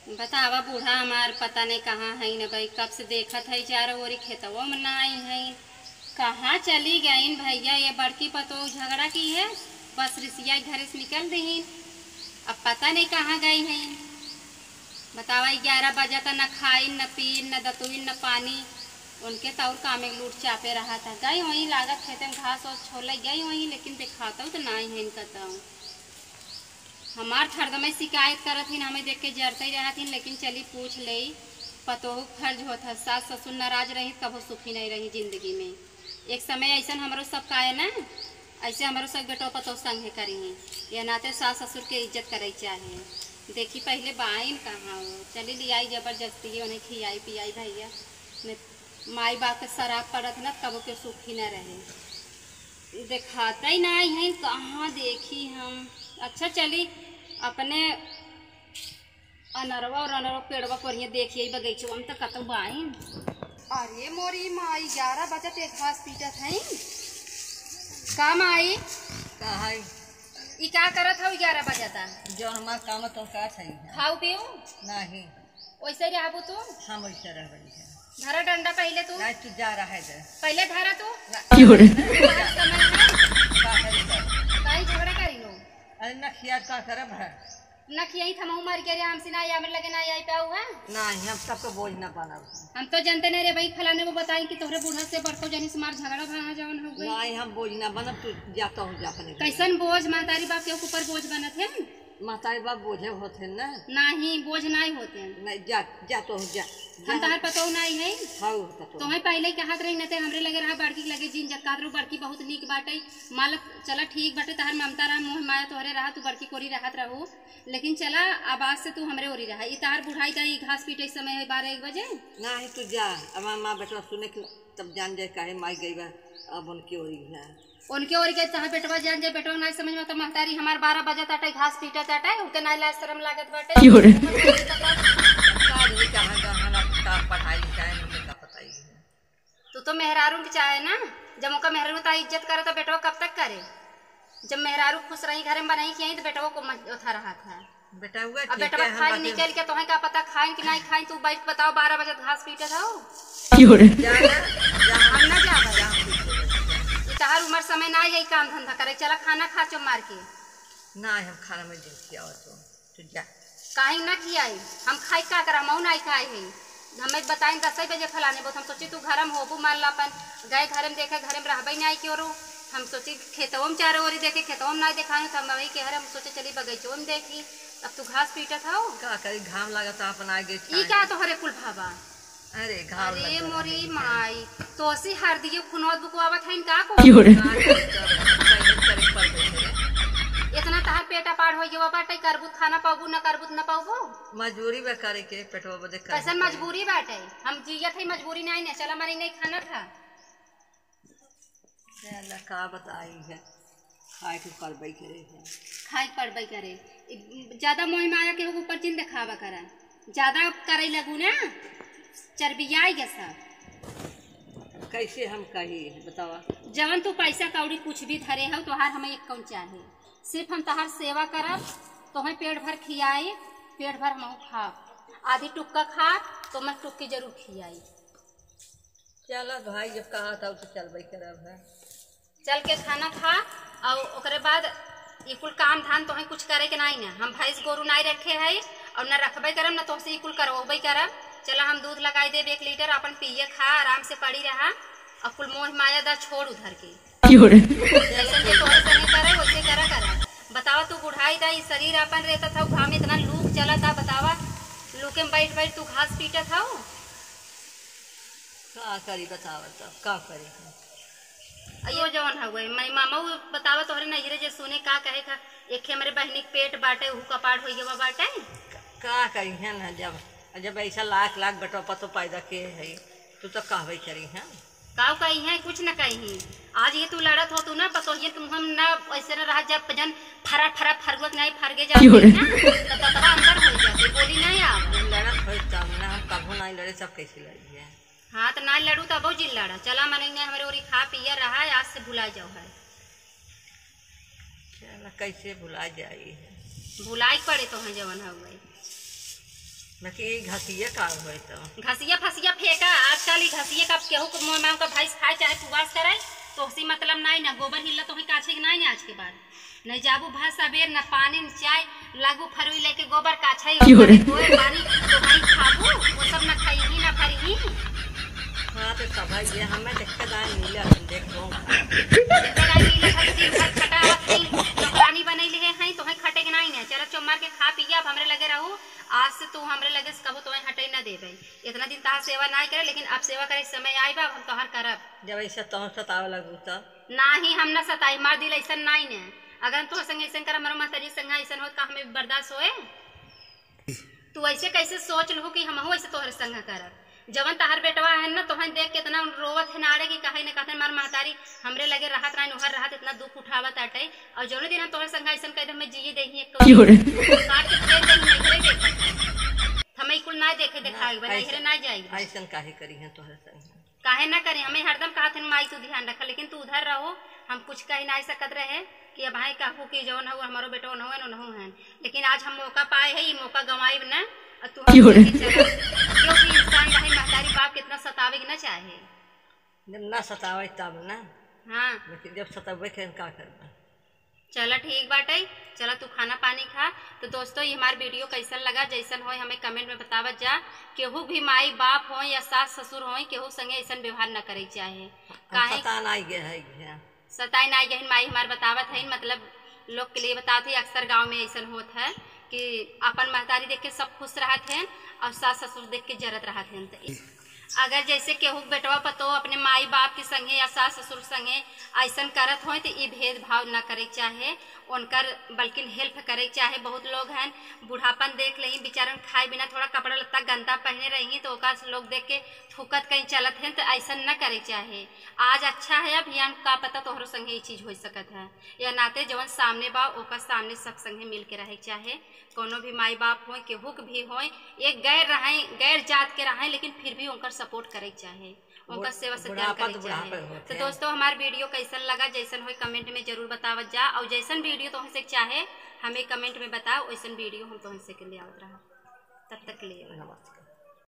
बतावा बूढ़ा हमार पता नहीं कहाँ है न भाई, कब से देखत है चारों ओरी खेतवों में ना आई है। कहाँ चली गई भैया, ये बड़की पतो झगड़ा की है, बस रिसिया घर से निकल दही। अब पता नहीं कहाँ गई है। बतावा 11 बजा था, न खाई न पी न दतुई न पानी, उनके तो और काम में लूट चापे रहा था। गई वहीं लागत खेते में घास और छोले गई वहीं, लेकिन दिखाता तो ना ही इनका। हमार हरदम शिकायत करत थी, हमें देख के जरते रहा थी, लेकिन चली पूछ ले। पतोह फर्ज होता, सास ससुर नाराज रही कभी सुखी नहीं रही जिंदगी में। एक समय ऐसा हमारो सब का है ना, ऐसे हमारो सब बेटो पतो संग करी हैं। यह नाते सास ससुर के इज्जत करे चाहिए। देखी पहले बाइन कहाँ हो, चली लियाई जबरदस्ती उन्हें खियाई पियाई भैया। माई बाप के शराब पड़त न कबो के सुखी न रहे। दिखाता ही ना है, कहाँ देखी हम। अच्छा चली अपने अनरवा और अनरवा पेड़वा पर देखिए बगीचो हम तो कतौ बाइन। अरे मोरी माई 11 बजे एक घास पीटत है का माई? ई क्या करत हो 11 बजे तक? जो हमार काम तो का छै, खाऊ पियो नहीं वैसे रहबू तू? हम वैसे रहबई है। धरा डंडा पहले तू, रात तू जा रहा है पहले धरा तू। काई झगड़ा करी लो? अरे न खिया का करब है न खियाई थमऊ मर गए रे, हमसे ना या लगे ना आई पे हुआ। नहीं हम सबको बोझ न बनब। हम तो जानते नहीं रे भाई, फलाने को बताई कि तोहरे बूढ़ा से बड़को जानी से मार झगड़ा भागा जवन हो गई। नहीं हम बोझ न बनब, तू जाता हूँ जा अपने। कैसन बोझ? मातारी बाप के ऊपर बोझ बनत है? मातारी बाप बोझे होते न? नहीं बोझ नहीं होते। नहीं जा तो जा। हम तहार पतो नहीं है। हां पतो। तुम्हें पहले कहत रही न ते हमरे लगे रहा बड़की लगे जिन जकात रो बड़की बहुत नीक बाटे माल। चला ठीक बाटे, तहार ममता रहा मोह माया तोहरे रहा, तू बड़की कोरी रहत रहू। लेकिन चला अब आज से तू हमरे ओरी रहा। ई तहार बुढ़ाई का ई घास पीटे समय है 12-1 बजे। नहीं तू जा, अब मां बेटा सुने के तब जान जाए काहे माई गई बा। अब उनकी ओरी है, उनके ओर के तहां बेटवा जान जाए। बेटवा नहीं समझ में तो महतारी हमार 12 बजे तटे घास पीटा तटे उते नहीं लाज शर्म लागत बाटे। पढ़ाई चाहे का पता ही है। तो मेहरारू की चाहे ना, जब उनका मेहरारू ता इज्जत करे तो बेटवा कब तक करे? जब मेहरारू खुश रही घर में बनाई की तो बेटवा को उठा रहा था। बेटा हुआ अब बेटवा खाई निकल के तुम्हें क्या पता खाइन कि नहीं खाइन? तू बैठ बताओ 12 बजे घास पीटे था तहार उम्र समय ना यही काम धंधा करे। चला खाना खा चो मार के। ना हम खाना में देखी और तो जा काहे ना खियाई? हम खाई का करा मऊ नहीं खाई है। हमें बताई 10 बजे फलाने बोत। हम सोची तू घर में होबू मान ला अपन गए घर में देखे घर में रहबई नहीं क्यों रू। हम सोची खेतों में चारों ओरी देखे खेतों में नहीं दिखाएंगे तो हम वही कह रहे हम सोचे चली बगीचों में देखी। अब तू घास पीटा था का करी घाम लगा तो अपन आगे ई क्या तो हरे कुल भावा। अरे घाम अरे मोरी माई तोसी हर दिए खुनोत बुकवावत है इनका को इतना तहार पेटा पार हो गया बाटे। करबूत खाना पाबू न करबूत न पाबू मजबूरी में करे के पेटवा बदे कैसन मजबूरी बाटे? हम जियत है मजबूरी नहीं ने। चला मरी नहीं खाना था चला का बताई है। खाए के करबई करे है, खाई पड़बई करे। ज्यादा मोह माया के ऊपर चिन दिखावा करा, ज्यादा करे लगू ना चरबियाई के सब। कैसे हम कही बतावा? जवन तू पैसा कौड़ी कुछ भी धरे हो तोहार हमें एक कौन चाहे। सिर्फ हम तहार सेवा करब, तुम्हें पेट भर खियाए, पेट भर हम खा। आधी टुक्का खा तो मैं टुक्की जरूर खियाई। चलो भाई जब कहा था तो चलबई करब है। चल के खाना खा और ओकरे बाद ये कुल काम धान तो कुछ करे के नहीं ना। हम भैंस गोरू नहीं रखे है और न रखबे करब न तो से कुल करवबे करब। चला हम दूध लगाई देब 1 लीटर अपन पिए खा आराम से पड़ी रहा और कुल मोह माया दा छोड़ उधर के। जैसे जे तोहरे संगे करे वैसे करा। बतावा तू बुढ़ाई दा ई शरीर अपन रहता था घाम में इतना लूक चला था। बतावा लूके में बैठ बैठ तू घास पीटा था का करी बतावा तब का करी? अयो जवन हो गए मैं मामा बतावा तोहरे नजरे जे सुने का कहे का एक हमरे बहनी के पेट बाटे हु कपाड़ हो गया बाटे। का करी है ना, जब ऐसा लाख बेटा पतो पैदा के है तू तो कहबे करी है। काव कही है कुछ न कही। आज ये तू लड़त हो तू ना पतो ये तुम हम ना ऐसे न रहा जब जन फरा फरगत नहीं फरगे जाते ना तो ततरा अंदर हो जाते बोली नहीं आप लड़त हो तब ना। हम कबो नहीं लड़े सब कैसे लड़ी है। हाँ तो ना लड़ू तब जिल लड़ा। चला मनेंगे हमारे ओरी खा पिया रहा है आज से भुला जाओ है। चला कैसे भुला जाई है? भुलाई पड़े तो है जवन हो गई। बाकी घसिए का हुए तो घसिया फसिया फेंका आजकल घसिए का केहू को मोह मांग का भैंस खाए चाहे पुआस करे तो उसी मतलब नहीं ना गोबर हिला तो काछे नहीं ना आज के बाद नहीं जाबू भैंस सबेर न पानी न चाय लागू फरुई लेके गोबर काछे पानी तो भाई खाबू वो सब न खाई ना फरी। हाँ तो सब है ये हमें देखते दाएं नीले देखो नौकरानी बनैले हैं तो खटे के नहीं ने चलो चुम्मार के खा पिया अब हमरे लगे रहू आज से तू हमरे लगे कबो तुम्हें हटे न दे भाई इतना दिन तहार सेवा नहीं करे लेकिन अब सेवा करे समय आई बा हम तोहर करब जब ऐसा तो सतावे लगू तो नहीं हम न सताई मार दिल ऐसा नहीं ने अगर तोहर संग ऐसा कर हमारे माताजी संग ऐसा हो का हमें बर्दाश्त होए तू ऐसे कैसे सोच लू कि हम ऐसे तोहर संग करब जवन तहार बेटवा है ना तो देख के इतना रोवत है नाड़े की कहे न कहते मार महतारी हमरे लगे राहत नहीं उहर राहत इतना दुख उठावत आटे और जो दिन हम तोहर संग ऐसा कह दे मैं जिए दे हमें कुल ना देखे दिखाई बना ना जाई ऐसा काहे करी है तोहर संग काहे ना करे हमें हरदम कहते माई तू ध्यान रखा लेकिन तू उधर रहो हम कुछ कह ना सकत रहे कि अब भाई कहू कि जौन हो हमारो बेटो न हो न है लेकिन आज हम मौका पाए है ये मौका गंवाई न तू क्योंकि इंसान रहे महतारी बाप कितना सतावे न चाहे जब ना सतावे तब ना हाँ लेकिन जब सतावे थे का करना चलो ठीक बाटे चलो तू खाना पानी खा। तो दोस्तों ये हमारा वीडियो कैसन लगा जैसन हो हमें कमेंट में बतावत जा केहू भी माई बाप हो या सास ससुर हो केहू संगे ऐसा व्यवहार न करे चाहे काहे सताई ना गए माई हमारे बतावत है मतलब लोग के लिए बताते हैं अक्सर गांव में ऐसा होता है कि अपन महतारी देख के सब खुश रहते हैं और सास ससुर देख के जरत रहते हैं तो अगर जैसे केहू बेटवा पतो अपने माई बाप के संगे या सास ससुर संगे ऐसा करत हो तो ये भेदभाव न करे चाहे उनकर बल्कि हेल्प करे चाहे बहुत लोग हैं बुढ़ापन देख रही बेचारन खाए बिना थोड़ा कपड़ा लत्ता गंदा पहने रही तो लोग देख के थूकत कहीं चलत हैं तो ऐसा न करे चाहे आज अच्छा है अभियान का पता तोहरो संगे ये चीज हो सकत है या नाते जवन सामने बा ओकर सामने सब संगे मिल के रहे चाहे कोनो भी माई बाप हो केहू के भी हो एक गैर जात के रहे लेकिन फिर भी उनकर सपोर्ट करे चाहे उनका सेवा सत्कार करे चाहे। तो दोस्तों हमारा वीडियो कैसन लगा जैसन हो कमेंट में जरूर बतावत जा और जैसन वीडियो तुमसे चाहे हमें कमेंट में बताओ वैसन वीडियो हम तुमसे के लिए आवत रहा तब तक के लिए नमस्कार।